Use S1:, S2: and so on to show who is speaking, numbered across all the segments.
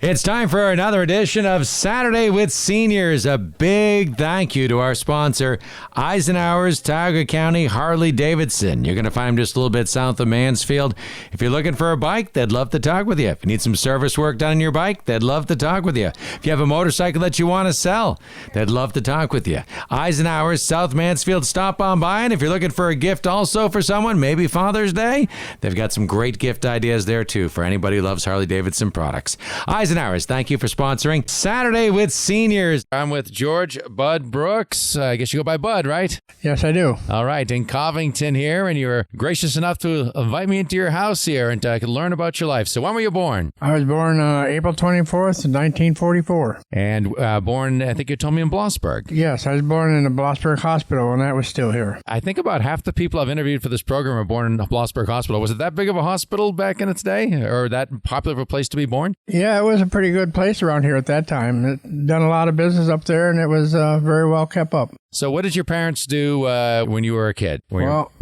S1: It's time for another edition of Saturday with Seniors. A big thank you to our sponsor, Eisenhower's Tioga County Harley-Davidson. You're going to find them just a little bit south of Mansfield. If you're looking for a bike, they'd love to talk with you. If you need some service work done on your bike, they'd love to talk with you. If you have a motorcycle that you want to sell, they'd love to talk with you. Eisenhower's South Mansfield, stop on by. And if you're looking for a gift also for someone, maybe Father's Day, they've got some great gift ideas there too for anybody who loves Harley-Davidson products. Eisenhower's, thank you for sponsoring Saturday with Seniors. I'm with George Bud Brooks. I guess you go by Bud, right?
S2: Yes, I do.
S1: All right, in Covington here, and you were gracious enough to invite me into your house here and I could learn about your life. So when were you born?
S2: I was born April 24th, 1944.
S1: And born, I think you told me, in Blossburg.
S2: Yes, I was born in the Blossburg Hospital, and that was still here.
S1: I think about half the people I've interviewed for this program are born in Blossburg Hospital. Was it that big of a hospital back in its day, or that popular of a place to be born?
S2: Yeah, it was a pretty good place around here at that time. It done a lot of business up there, and it was very well kept up.
S1: So what did your parents do when you were a kid?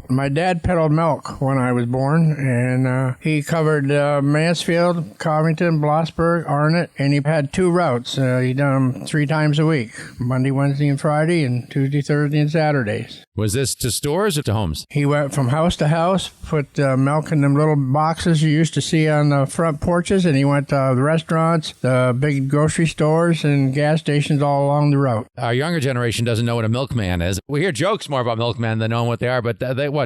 S2: My dad peddled milk when I was born, and he covered Mansfield, Covington, Blossburg, Arnott, and he had two routes. He done them 3 times a week, Monday, Wednesday, and Friday, and Tuesday, Thursday, and Saturdays.
S1: Was this to stores or to homes?
S2: He went from house to house, put milk in them little boxes you used to see on the front porches, and he went to the restaurants, the big grocery stores, and gas stations all along the route.
S1: Our younger generation doesn't know what a milkman is. We hear jokes more about milkmen than knowing what they are, but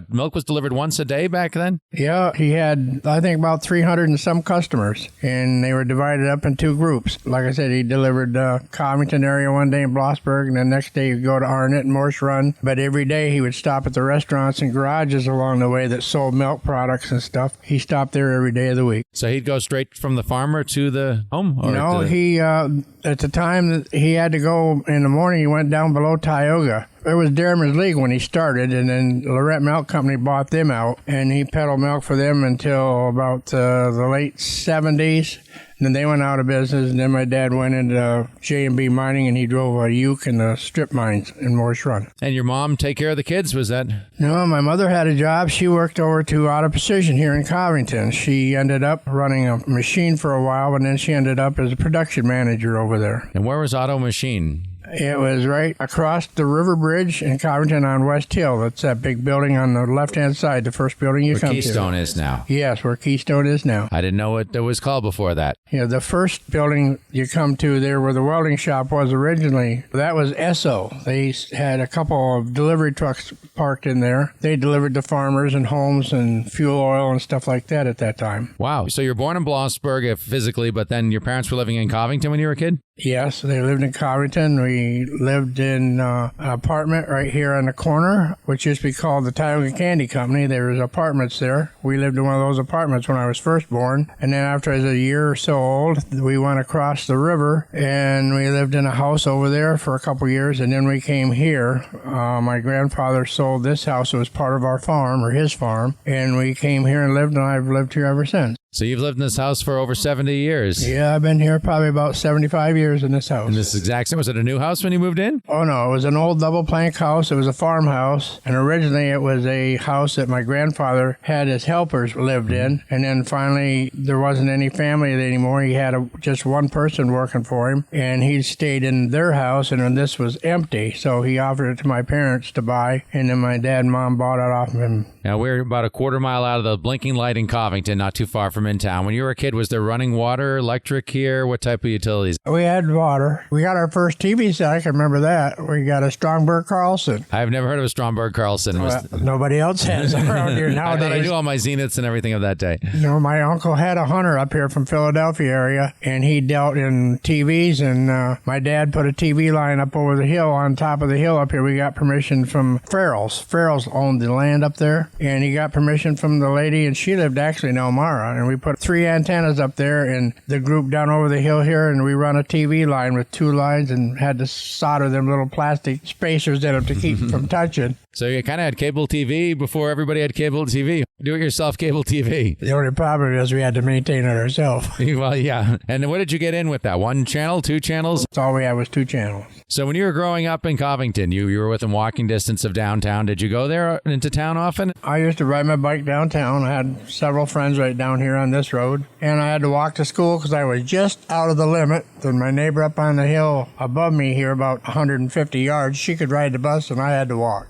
S1: milk was delivered once a day back then?
S2: Yeah, he had, I think, about 300 and some customers, and they were divided up in 2 groups. Like I said, he delivered Covington area one day in Blossburg, and the next day he'd go to Arnott and Morse Run. But every day he would stop at the restaurants and garages along the way that sold milk products and stuff. He stopped there every day of the week.
S1: So he'd go straight from the farmer to the home?
S2: No, he, at the time that he had to go in the morning, he went down below Tioga. It was Dairyman's League when he started, and then Lorette Milk Company bought them out, and he peddled milk for them until about the late 70s. And then they went out of business, and then my dad went into J&B Mining, and he drove a uke in the strip mines in Morse Run.
S1: And your mom take care of the kids? Was that?
S2: No, my mother had a job. She worked over to Auto Precision here in Covington. She ended up running a machine for a while, and then she ended up as a production manager over there.
S1: And where was Auto Machine?
S2: It was right across the river bridge in Covington on West Hill. It's that big building on the left-hand side, the first building you come to.
S1: Where Keystone is now.
S2: Yes, where Keystone is now.
S1: I didn't know what it was called before that.
S2: Yeah, the first building you come to there where the welding shop was originally, that was Esso. They had a couple of delivery trucks parked in there. They delivered to farmers and homes and fuel oil and stuff like that at that time.
S1: Wow. So you're born in Blossburg physically, but then your parents were living in Covington when you were a kid?
S2: Yes, they lived in Covington. We lived in an apartment right here on the corner, which used to be called the Tioga Candy Company. There was apartments there. We lived in one of those apartments when I was first born. And then after I was a year or so old, we went across the river, and we lived in a house over there for a couple years. And then we came here. My grandfather sold this house. It was part of our farm, or his farm. And we came here and lived, and I've lived here ever since.
S1: So you've lived in this house for over 70 years.
S2: Yeah, I've been here probably about 75 years in this house.
S1: In this exact same, was it a new house when you moved in?
S2: Oh, no, it was an old double plank house. It was a farmhouse. And originally it was a house that my grandfather had his helpers lived in. And then finally there wasn't any family anymore. He had just one person working for him. And he stayed in their house, and then this was empty. So he offered it to my parents to buy. And then my dad and mom bought it off of him.
S1: Now, we're about a quarter mile out of the blinking light in Covington, not too far from in town. When you were a kid, was there running water, electric here? What type of utilities?
S2: We had water. We got our first TV set. I can remember that. We got a Stromberg Carlson.
S1: I've never heard of a Stromberg Carlson.
S2: Nobody else has around here nowadays.
S1: I knew all my Zeniths and everything of that day.
S2: No, my uncle had a hunter up here from Philadelphia area, and he dealt in TVs, and my dad put a TV line up over the hill, on top of the hill up here. We got permission from Farrell's. Farrell's owned the land up there, and he got permission from the lady, and she lived actually in Elmira, and we put 3 antennas up there, and the group down over the hill here, and we run a TV line with 2 lines and had to solder them little plastic spacers in them to keep from touching.
S1: So you kind of had cable TV before everybody had cable TV. Do-it-yourself cable TV.
S2: The only problem is we had to maintain it ourselves.
S1: Well, yeah. And what did you get in with that? One channel, two channels?
S2: That's all we had was 2 channels.
S1: So when you were growing up in Covington, you were within walking distance of downtown. Did you go there into town often?
S2: I used to ride my bike downtown. I had several friends right down here on this road. And I had to walk to school because I was just out of the limit. Then my neighbor up on the hill above me here, about 150 yards, she could ride the bus and I had to walk.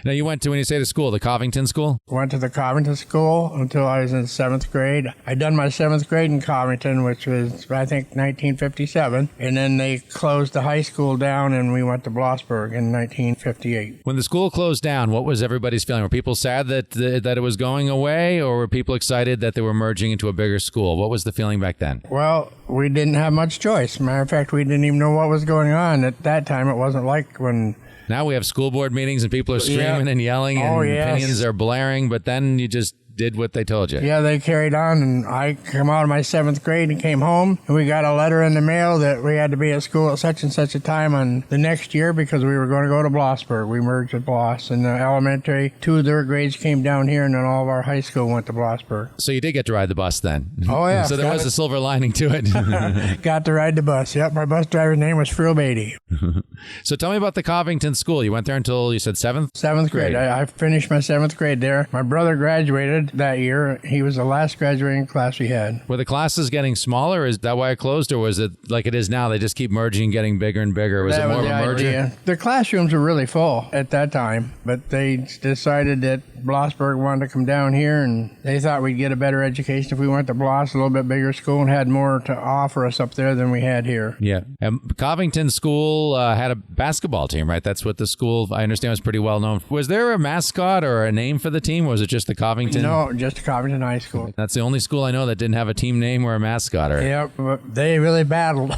S1: Now you went to, when you say to school, the Covington school?
S2: Went to the Covington school until I was in 7th grade. I done my 7th grade in Covington, which was, I think, 1957. And then they closed the high school down and we went to Blossburg in 1958.
S1: When the school closed down, what was everybody's feeling? Were people sad that it was going away, or were people excited that they were merging into a bigger school? What was the feeling back then?
S2: Well, we didn't have much choice. Matter of fact, we didn't even know what was going on. At that time, it wasn't like when...
S1: Now we have school board meetings and people are screaming and yelling and opinions are blaring, but then you just did what they told you.
S2: Yeah, they carried on, and I came out of my 7th grade and came home, and we got a letter in the mail that we had to be at school at such and such a time on the next year because we were going to go to Blossburg. We merged with Bloss, and the elementary, 2 of their grades came down here, and then all of our high school went to Blossburg.
S1: So you did get to ride the bus then?
S2: Oh, yeah.
S1: So there was a silver lining to it.
S2: Got to ride the bus. Yep, my bus driver's name was Frill Beatty.
S1: So tell me about the Covington school. You went there until, you said 7th?
S2: 7th grade. I finished my 7th grade there. My brother graduated that year. He was the last graduating class we had.
S1: Were the classes getting smaller? Is that why it closed, or was it like it is now? They just keep merging and getting bigger and bigger. Was it more of a merger?
S2: Idea. The classrooms were really full at that time, but they decided that Blossburg wanted to come down here, and they thought we'd get a better education if we went to Bloss, a little bit bigger school, and had more to offer us up there than we had here.
S1: Yeah. And Covington School had a basketball team, right? That's what the school, I understand, was pretty well known. Was there a mascot or a name for the team, or was it just the Covington?
S2: No, just the Covington High School.
S1: That's the only school I know that didn't have a team name or a mascot. Or...
S2: Yep, but they really battled.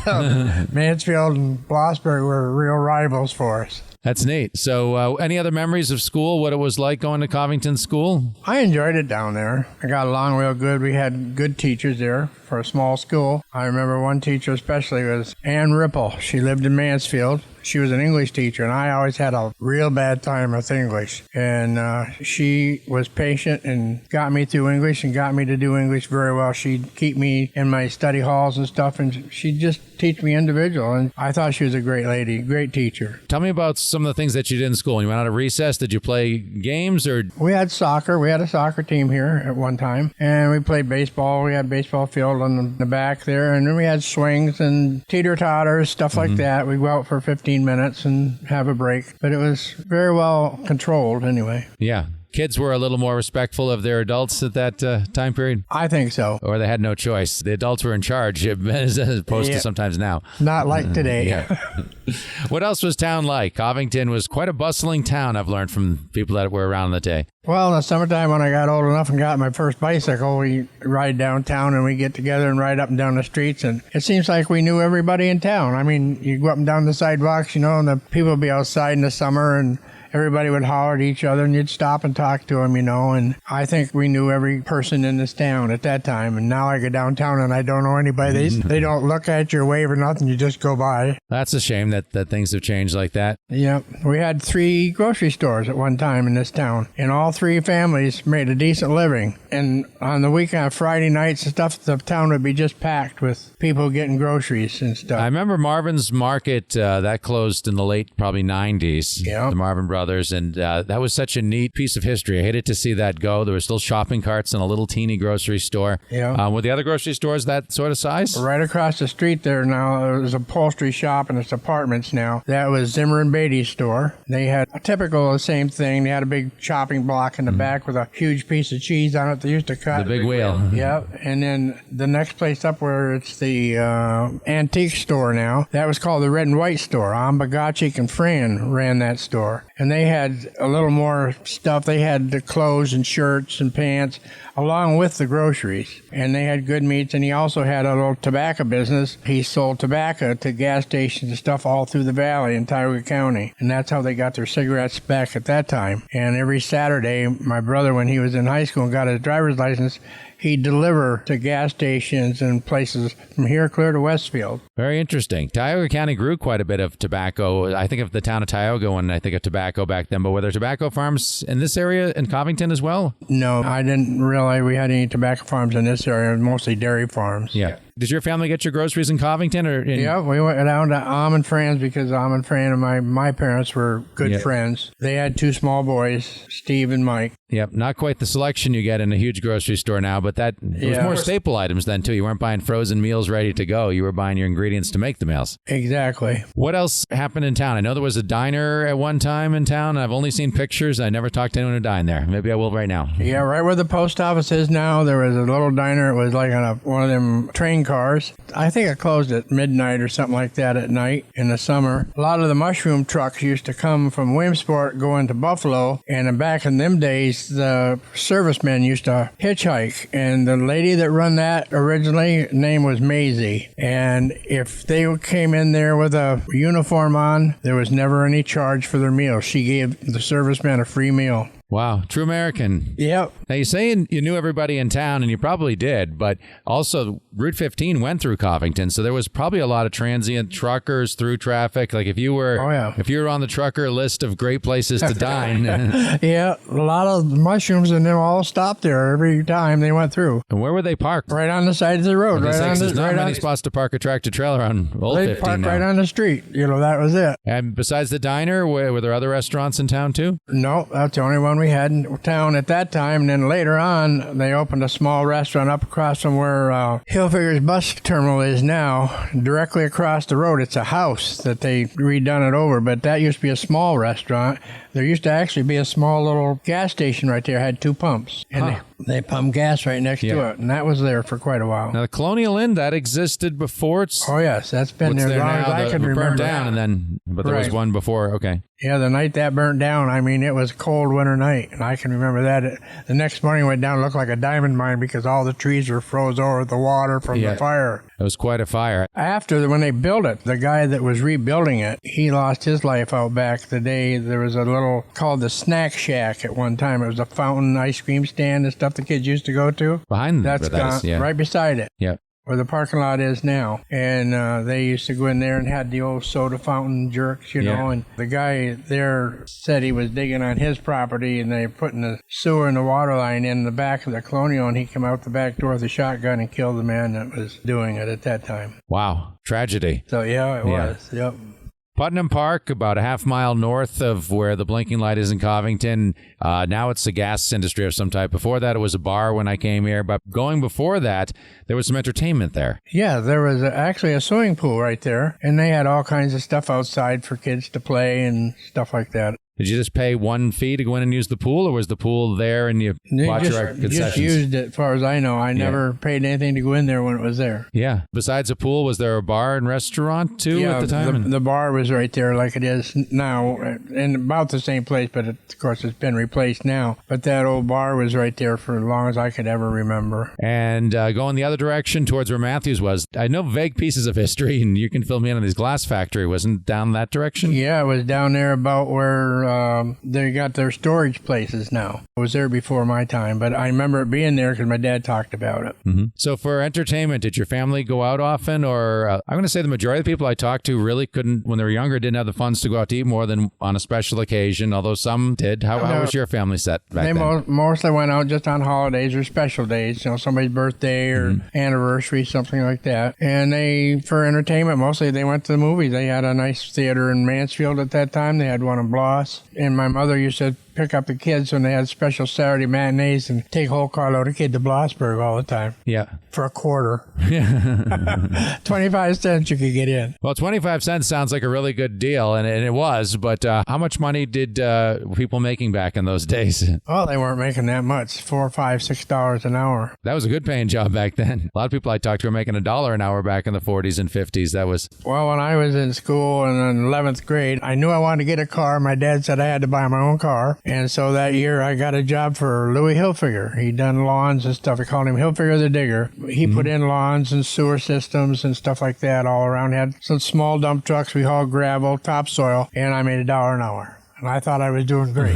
S2: Mansfield and Blossburg were real rivals for us.
S1: That's neat. So any other memories of school, what it was like going to Covington School?
S2: I enjoyed it down there. I got along real good. We had good teachers there for a small school. I remember one teacher especially was Ann Ripple. She lived in Mansfield. She was an English teacher, and I always had a real bad time with English. And she was patient and got me through English and got me to do English very well. She'd keep me in my study halls and stuff, and she'd just teach me individual. And I thought she was a great lady, great teacher.
S1: Tell me about some of the things that you did in school. When you went out of recess, did you play games or?
S2: We had soccer. We had a soccer team here at one time, and we played baseball. We had baseball field on the back there, and then we had swings and teeter-totters, stuff like that. We'd go out for 15 minutes and have a break, but it was very well controlled anyway.
S1: Yeah. Kids were a little more respectful of their adults at that time period?
S2: I think so.
S1: Or they had no choice. The adults were in charge as opposed to sometimes now.
S2: Not like today.
S1: Yeah. What else was town like? Covington was quite a bustling town, I've learned from people that were around the day.
S2: Well, in the summertime when I got old enough and got my first bicycle, we ride downtown and we get together and ride up and down the streets. And it seems like we knew everybody in town. I mean, you go up and down the sidewalks, and the people would be outside in the summer, and everybody would holler at each other, and you'd stop and talk to them, and I think we knew every person in this town at that time. And now I go downtown and I don't know anybody. They don't look at you or wave or nothing. You just go by.
S1: That's a shame that things have changed like that.
S2: Yep. We had 3 grocery stores at one time in this town, and all 3 families made a decent living. And on the weekend, Friday nights and stuff, the town would be just packed with people getting groceries and stuff.
S1: I remember Marvin's Market, that closed in the late probably 90s.
S2: Yep.
S1: The Marvin Brothers. And that was such a neat piece of history. I hated to see that go. There were still shopping carts and a little teeny grocery store.
S2: Yeah.
S1: Were the other grocery stores that sort of size?
S2: Right across the street there now, there's a upholstery shop and it's apartments now. That was Zimmer and Beatty's store. They had a typical the same thing. They had a big chopping block in the back with a huge piece of cheese on it they used to cut.
S1: The big wheel.
S2: Yep. And then the next place up where it's the antique store now, that was called the Red and White store. Ambagachik and Fran ran that store. And they had a little more stuff. They had the clothes and shirts and pants along with the groceries. And they had good meats. And he also had a little tobacco business. He sold tobacco to gas stations and stuff all through the valley in Tioga County. And that's how they got their cigarettes back at that time. And every Saturday, my brother, when he was in high school and got his driver's license, he'd deliver to gas stations and places from here clear to Westfield.
S1: Very interesting. Tioga County grew quite a bit of tobacco. I think of the town of Tioga when I think of tobacco back then, but were there tobacco farms in this area in Covington as well?
S2: No, I didn't realize we had any tobacco farms in this area, mostly dairy farms.
S1: Yeah. Did your family get your groceries in Covington?
S2: Yeah, we went down to Almond Fran's because Almond Fran and my parents were good friends. They had two small boys, Steve and Mike.
S1: Yep, not quite the selection you get in a huge grocery store now, but it was more staple items then, too. You weren't buying frozen meals ready to go. You were buying your ingredients to make the meals.
S2: Exactly.
S1: What else happened in town? I know there was a diner at one time in town. I've only seen pictures. I never talked to anyone who dined there. Maybe I will right now.
S2: Yeah, right where the post office is now, there was a little diner. It was like on one of them train cars. I think it closed at midnight or something like that at night in the summer. A lot of the mushroom trucks used to come from Williamsport going to Buffalo, and back in them days, the servicemen used to hitchhike, and the lady that run that originally, name was Maisie, and if they came in there with a uniform on, there was never any charge for their meal. She gave the servicemen a free meal.
S1: Wow, true American.
S2: Yep.
S1: Now, you're saying you knew everybody in town, and you probably did, but also Route 15 went through Covington, so there was probably a lot of transient truckers through traffic. Like if you were on the trucker list of great places to dine.
S2: Yeah, a lot of mushrooms, and they all stopped there every time they went through.
S1: And where were they parked?
S2: Right on the side of the road.
S1: There's not many spots to park a tractor trailer on Old 15
S2: They parked
S1: now.
S2: right on the street. That was it.
S1: And besides the diner, were there other restaurants in town too?
S2: No, that's the only one we had in town at that time. And then later on, they opened a small restaurant up across from where Hilfiger's bus terminal is now, directly across the road. It's a house that they redone it over, but that used to be a small restaurant. There used to actually be a small little gas station right there. It had two pumps, and they pumped gas right next to it, and that was there for quite a while.
S1: Now, the Colonial Inn, that existed before.
S2: Oh, yes, that's been there as long as I can remember.
S1: Burned down, but there was one before. Okay.
S2: Yeah, the night that burnt down, I mean, it was a cold winter night, and I can remember that. The next morning, went down, looked like a diamond mine because all the trees were froze over with the water from the fire.
S1: It was quite a fire.
S2: After, when they built it, the guy that was rebuilding it, he lost his life out back the day. There was a little called the Snack Shack at one time. It was a fountain ice cream stand and stuff the kids used to go to.
S1: Behind
S2: that's gone, right beside it.
S1: Yeah.
S2: Where the parking lot is now. And they used to go in there and had the old soda fountain jerks, know, and the guy there said he was digging on his property and they were putting the sewer and the water line in the back of the Colonial, and he came out the back door with a shotgun and killed the man that was doing it at that time.
S1: Wow. Tragedy.
S2: So, it was. Yep.
S1: Putnam Park, about a half mile north of where the blinking light is in Covington. Now it's a gas industry of some type. Before that, it was a bar when I came here. But going before that, there was some entertainment there. Yeah,
S2: there was actually a swimming pool right there. And they had all kinds of stuff outside for kids to play and stuff like that.
S1: Did you just pay one fee to go in and use the pool, or was the pool there and you bought your concessions?
S2: Just used it, as far as I know. I never paid anything to go in there when it was there.
S1: Yeah. Besides the pool, was there a bar and restaurant, too, at the time?
S2: The bar was right there like it is now, in about the same place, but of course it's been replaced now. But that old bar was right there for as long as I could ever remember.
S1: And going the other direction towards where Matthews was, I know vague pieces of history, and you can fill me in on this glass factory. Wasn't down that direction?
S2: Yeah, it was down there about where they got their storage places now. I was there before my time, but I remember it being there because my dad talked about it.
S1: Mm-hmm. So for entertainment, did your family go out often? Or I'm going to say the majority of the people I talked to really couldn't, when they were younger, didn't have the funds to go out to eat more than on a special occasion, although some did. How was your family set back then?
S2: They mostly went out just on holidays or special days, somebody's birthday or anniversary, something like that. And for entertainment, mostly they went to the movies. They had a nice theater in Mansfield at that time. They had one in Bloss. And my mother used to pick up the kids when they had special Saturday matinees and take a whole carload of kids to Blossburg all the time.
S1: Yeah.
S2: For a quarter. 25 cents you could get in.
S1: Well, 25 cents sounds like a really good deal, and it was, but how much money did people making back in those days?
S2: Well, they weren't making that much, $4, $5, $6 an hour.
S1: That was a good paying job back then. A lot of people I talked to were making $1 an hour back in the 40s and 50s. That was...
S2: Well, when I was in school in 11th grade, I knew I wanted to get a car. My dad said I had to buy my own car. And so that year I got a job for Louis Hilfiger. He'd done lawns and stuff. We called him Hilfiger the Digger. He put in lawns and sewer systems and stuff like that all around. Had some small dump trucks. We hauled gravel, topsoil, and I made $1 an hour. And I thought I was doing great.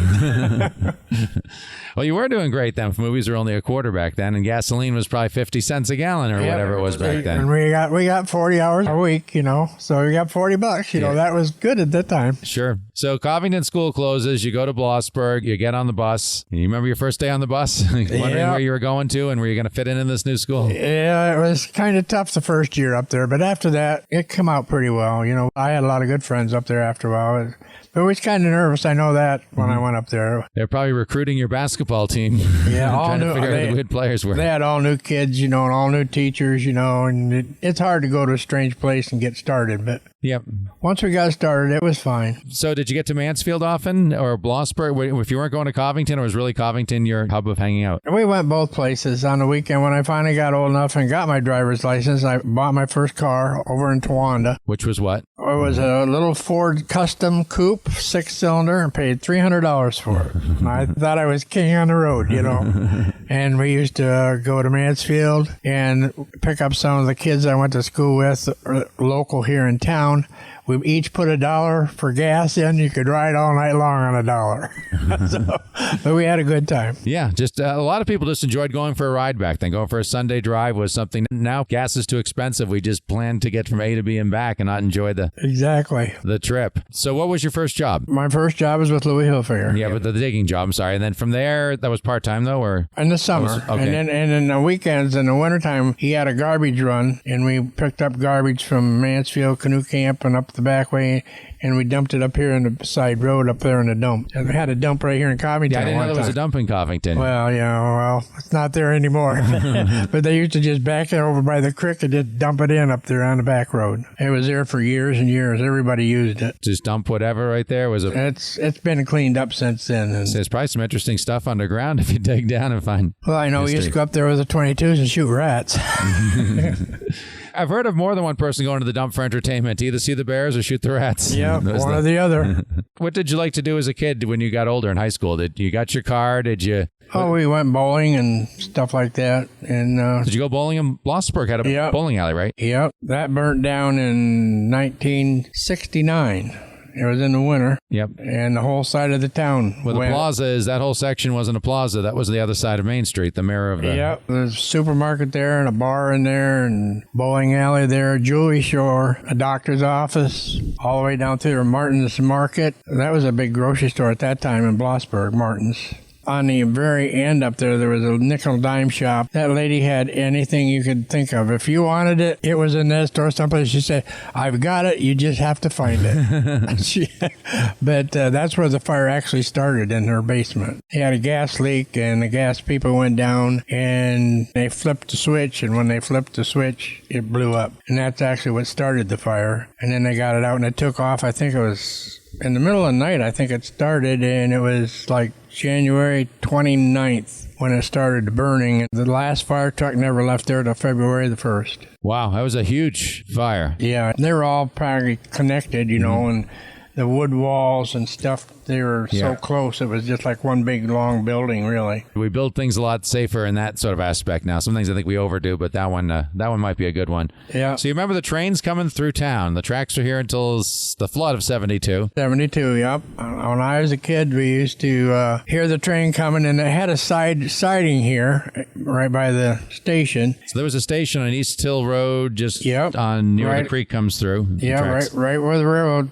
S1: Well, you were doing great then. If movies were only a quarter back then, and gasoline was probably 50 cents a gallon or whatever it was back then.
S2: And we got 40 hours a week, so we got $40. That was good at that time.
S1: Sure. So Covington School closes. You go to Blossburg. You get on the bus. And you remember your first day on the bus? Wondering where you were going to and were you going to fit in this new school?
S2: Yeah, it was kind of tough the first year up there, but after that, it came out pretty well. I had a lot of good friends up there after a while. But we was kind of nervous. I know that when I went up there.
S1: They're probably recruiting your basketball team.
S2: Yeah, all
S1: trying
S2: new.
S1: to figure out who the good players were.
S2: They had all new kids, and all new teachers, and it's hard to go to a strange place and get started. But
S1: yep.
S2: Once we got started, it was fine.
S1: So did you get to Mansfield often or Blossburg? If you weren't going to Covington, or was really Covington your hub of hanging out?
S2: We went both places on the weekend. When I finally got old enough and got my driver's license, I bought my first car over in Towanda.
S1: Which was what?
S2: It was a little Ford Custom Coupe, 6-cylinder, and paid $300 for it. And I thought I was king on the road, And we used to go to Mansfield and pick up some of the kids I went to school with, local here in town. We each put $1 for gas in. You could ride all night long on $1. But we had a good time.
S1: Yeah, just a lot of people just enjoyed going for a ride back then. Going for a Sunday drive was something. Now gas is too expensive. We just planned to get from A to B and back and not enjoy the trip. So what was your first job?
S2: My first job was with Louis Hilfiger.
S1: Yeah, but the digging job, I'm sorry. And then from there, that was part-time though, or?
S2: In the summer.
S1: Okay.
S2: And in the weekends, in the wintertime, he had a garbage run, and we picked up garbage from Mansfield Canoe Camp and up the back way, and we dumped it up here in the side road up there in the dump. And we had a dump right here in Covington.
S1: Yeah, I didn't know there was a dump in Covington.
S2: Well, it's not there anymore. But they used to just back it over by the creek and just dump it in up there on the back road. It was there for years and years. Everybody used it.
S1: Just dump whatever right there?
S2: It's been cleaned up since then. And
S1: there's probably some interesting stuff underground if you dig down and find
S2: Well, I know we used to go up there with the 22s and shoot rats.
S1: I've heard of more than one person going to the dump for entertainment, to either see the bears or shoot the rats.
S2: Yeah, one or the other.
S1: What did you like to do as a kid when you got older in high school? Did you got your car? Did you?
S2: Oh, we went bowling and stuff like that. And
S1: did you go bowling in Blossburg? Had a bowling alley, right?
S2: Yep. That burnt down in 1969. It was in the winter.
S1: Yep.
S2: And the whole side of the town
S1: Well, the
S2: went.
S1: plaza is, that whole section wasn't a plaza. That was the other side of Main Street, the mirror of the...
S2: Yep. There's a supermarket there and a bar in there and bowling alley there, a jewelry store, a doctor's office, all the way down to Martin's Market. That was a big grocery store at that time in Blossburg, Martin's. On the very end up there was a nickel dime shop. That lady had anything you could think of. If you wanted it, it was in that store someplace. She said, I've got it. You just have to find it. But that's where the fire actually started, in her basement. They had a gas leak, and the gas people went down, and they flipped the switch. And when they flipped the switch, it blew up. And that's actually what started the fire. And then they got it out, and it took off. I think it was in the middle of the night, I think it started, and it was like January 29th when it started burning. The last fire truck never left there till February the 1st.
S1: Wow, that was a huge fire.
S2: Yeah, they were all probably connected, and the wood walls and stuff, they were so close. It was just like one big, long building, really.
S1: We build things a lot safer in that sort of aspect now. Some things I think we overdo, but that one might be a good one.
S2: Yeah.
S1: So you remember the trains coming through town. The tracks were here until the flood of 72.
S2: 72, yep. When I was a kid, we used to hear the train coming, and it had a siding here, right by the station.
S1: So there was a station on East Hill Road, just near where the creek comes through.
S2: Yeah, right where the railroad,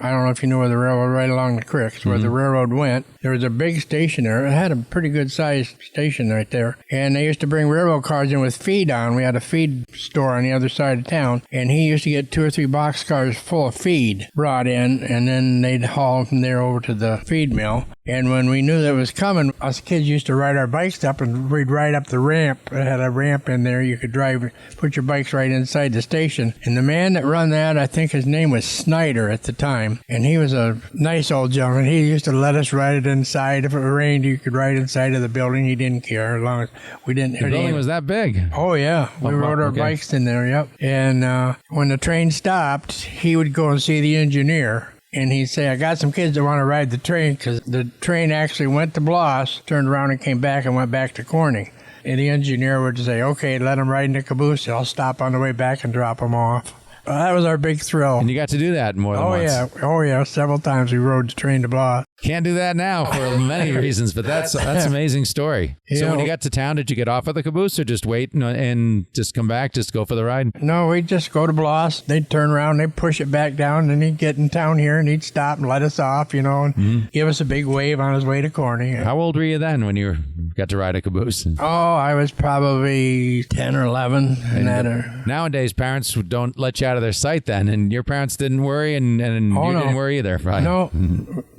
S2: I don't know if you know where the railroad, right along the creek, where the railroad went. There was a big station there. It had a pretty good sized station right there. And they used to bring railroad cars in with feed on. We had a feed store on the other side of town. And he used to get 2 or 3 boxcars full of feed brought in. And then they'd haul from there over to the feed mill. And when we knew that was coming, us kids used to ride our bikes up, and we'd ride up the ramp. It had a ramp in there. You could drive, put your bikes right inside the station. And the man that run that, I think his name was Snyder at the time. And he was a nice old gentleman. He used to let us ride it inside. If it rained, you could ride inside of the building. He didn't care as long as we didn't hit him.
S1: The building was that big?
S2: Oh, yeah. We rode our bikes in there, yep. And when the train stopped, he would go and see the engineer. And he'd say, I got some kids that want to ride the train, because the train actually went to Bloss, turned around and came back and went back to Corning. And the engineer would say, okay, let them ride in the caboose. I'll stop on the way back and drop them off. That was our big thrill.
S1: And you got to do that more than once.
S2: Oh yeah, several times we rode the train to Bloss.
S1: Can't do that now for many reasons, but that's an amazing story. So when you got to town, did you get off of the caboose or just wait and just come back, just go for the ride?
S2: No, we'd just go to Bloss. They'd turn around, they'd push it back down, and he'd get in town here, and he'd stop and let us off, and give us a big wave on his way to Corny.
S1: How old were you then when you got to ride a caboose?
S2: Oh, I was probably 10 or 11.
S1: Nowadays, parents don't let you out of their sight then, and your parents didn't worry, and you didn't worry either, right?
S2: No.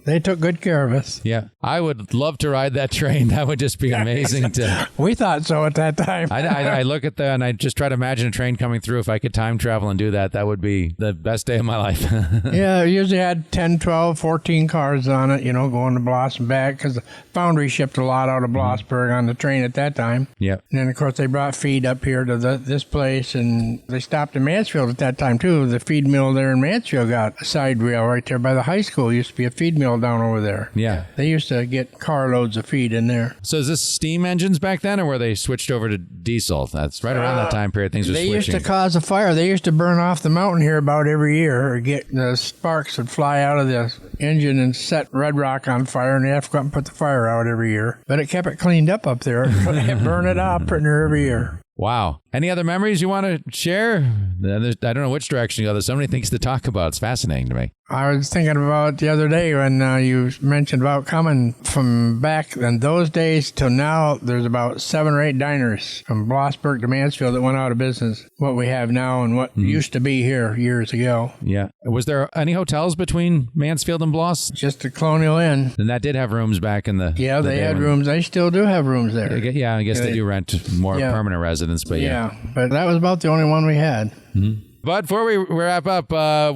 S2: They took good care of us.
S1: Yeah. I would love to ride that train. That would just be amazing.
S2: We thought so at that time.
S1: I look at that and I just try to imagine a train coming through. If I could time travel and do that, that would be the best day of my life.
S2: Yeah, it usually had 10, 12, 14 cars on it, going to Bloss and back, because the foundry shipped a lot out of Blossburg on the train at that time.
S1: Yep.
S2: And then, of course, they brought feed up here to this place, and they stopped in Mansfield at that time, too. The feed mill there in Mansfield got a side rail right there by the high school. Used to be a feed mill down over there.
S1: Yeah.
S2: They used to get carloads of feed in there.
S1: So is this steam engines back then, or were they switched over to diesel? That's right around that time period things were switching.
S2: They used to cause a fire. They used to burn off the mountain here about every year, or get the sparks would fly out of the engine and set Red Rock on fire, and they have to go up and put the fire out every year. But it kept it cleaned up there. They burn it off pretty near every year.
S1: Wow. Any other memories you want to share? I don't know which direction you go. There's so many things to talk about. It's fascinating to me.
S2: I was thinking about the other day when you mentioned about coming from back in those days till now. There's about 7 or 8 diners from Blossburg to Mansfield that went out of business. What we have now and what used to be here years ago.
S1: Yeah. Was there any hotels between Mansfield and Bloss?
S2: Just the Colonial Inn.
S1: And that did have rooms back in the...
S2: Yeah, they had rooms. They still do have rooms there.
S1: Yeah, I guess they do rent more permanent residents, but
S2: yeah. But that was about the only one we had.
S1: Mm-hmm. But before we wrap up,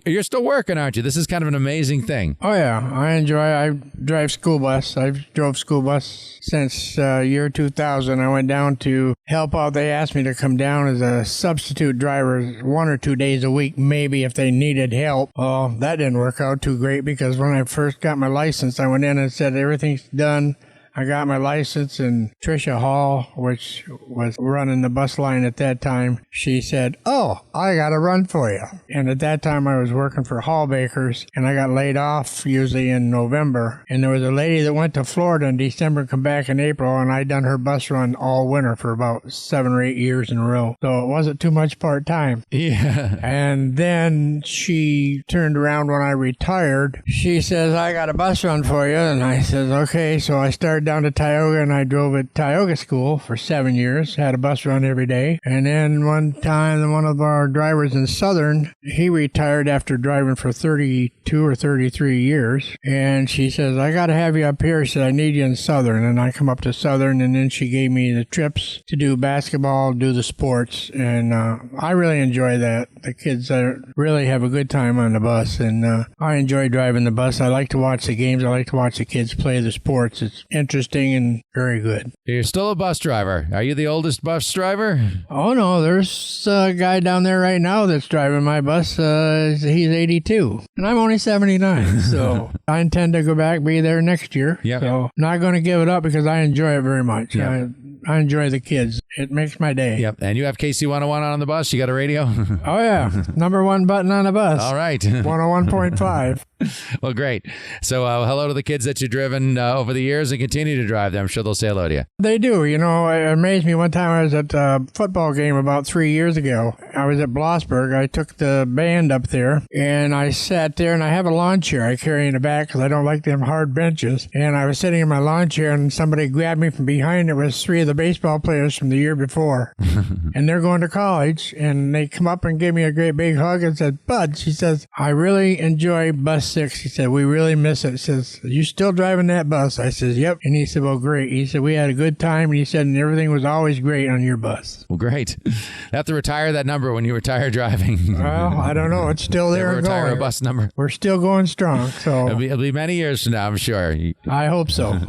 S1: you're still working, aren't you? This is kind of an amazing thing.
S2: Oh, yeah. I drive school bus. I've drove school bus since year 2000. I went down to help out. They asked me to come down as a substitute driver 1 or 2 days a week, maybe if they needed help. Well, that didn't work out too great because when I first got my license, I went in and said, everything's done. I got my license, and Tricia Hall, which was running the bus line at that time, she said, "Oh, I got to run for you." And at that time, I was working for Hall Bakers, and I got laid off usually in November. And there was a lady that went to Florida in December, come back in April, and I'd done her bus run all winter for about 7 or 8 years in a row. So it wasn't too much part-time.
S1: Yeah.
S2: And then she turned around when I retired. She says, "I got a bus run for you." And I said, "Okay." So I started down to Tioga, and I drove at Tioga School for 7 years, had a bus run every day. And then one time, one of our drivers in Southern, he retired after driving for 32 or 33 years. And she says, "I got to have you up here." She said, "I need you in Southern." And I come up to Southern, and then she gave me the trips to do basketball, do the sports. And I really enjoy that. The kids really have a good time on the bus. And I enjoy driving the bus. I like to watch the games. I like to watch the kids play the sports. It's interesting and very good.
S1: You're still a bus driver. Are you the oldest bus driver?
S2: Oh, no. There's a guy down there right now that's driving my bus. He's 82. And I'm only 79. So I intend to go back, be there next year.
S1: Yep.
S2: So not going to give it up because I enjoy it very much.
S1: Yep.
S2: I enjoy the kids. It makes my day.
S1: Yep. And you have KC101 on the bus? You got a radio?
S2: Oh, yeah. Number 1 button on the bus.
S1: All right.
S2: 101.5.
S1: Well, great. So hello to the kids that you've driven over the years and continue to drive them. I'm sure they'll say hello to you.
S2: They do. It amazed me. One time I was at a football game about 3 years ago. I was at Blossburg. I took the band up there, and I sat there, and I have a lawn chair I carry in the back because I don't like them hard benches. And I was sitting in my lawn chair, and somebody grabbed me from behind. It was 3 of the baseball players from the year before. And they're going to college, and they come up and give me a great big hug and said, "Bud," she says, "I really enjoy Bus 6. She said, "We really miss it." She says, "You still driving that bus?" I says, "Yep." And he said, "Well, great." He said, "We had a good time." And he said, "And everything was always great on your bus."
S1: Well, great. You have to retire that number when you retire driving.
S2: Well, I don't know. It's still there and
S1: retire
S2: going.
S1: A bus number.
S2: We're still going strong. So
S1: It'll be many years from now, I'm sure.
S2: I hope so.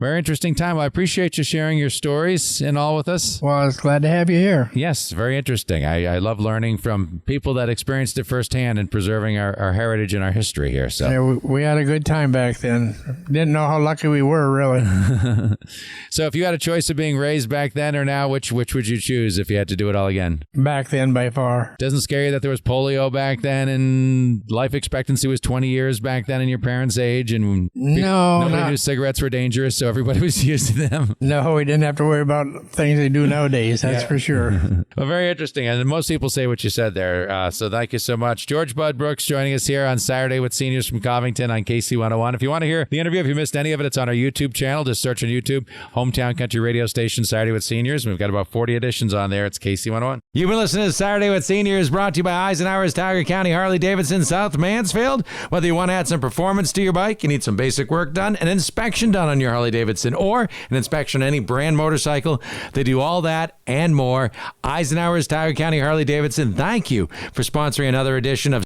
S1: Very interesting time. Well, I appreciate you sharing your stories and all with us.
S2: Well, I was glad to have you here.
S1: Yes, very interesting. I love learning from people that experienced it firsthand and preserving our heritage and our history here. So
S2: Yeah, we had a good time back then. Didn't know how lucky we were, really.
S1: So if you had a choice of being raised back then or now, which would you choose if you had to do it all again?
S2: Back then, by far.
S1: Doesn't scare you that there was polio back then and life expectancy was 20 years back then in your parents' age, and nobody knew cigarettes were dangerous, so everybody was used to them?
S2: No, we didn't have to worry about things they do nowadays, that's for sure.
S1: Well, very interesting. And most people say what you said there. So thank you so much. George Bud Brooks joining us here on Saturday with Seniors from Covington on KC101. If you want to hear the interview, if you missed any of it, it's on our YouTube channel. Just search on YouTube, Hometown Country Radio Station, Saturday with Seniors. We've got about 40 editions on there. It's KC101. You've been listening to Saturday with Seniors, brought to you by Eisenhower's Tiger County Harley-Davidson, South Mansfield. Whether you want to add some performance to your bike, you need some basic work done, an inspection done on your Harley-Davidson, or an inspection on any brand motorcycle, they do all that and more. Eisenhower's Tiger County Harley-Davidson, thank you for sponsoring another edition of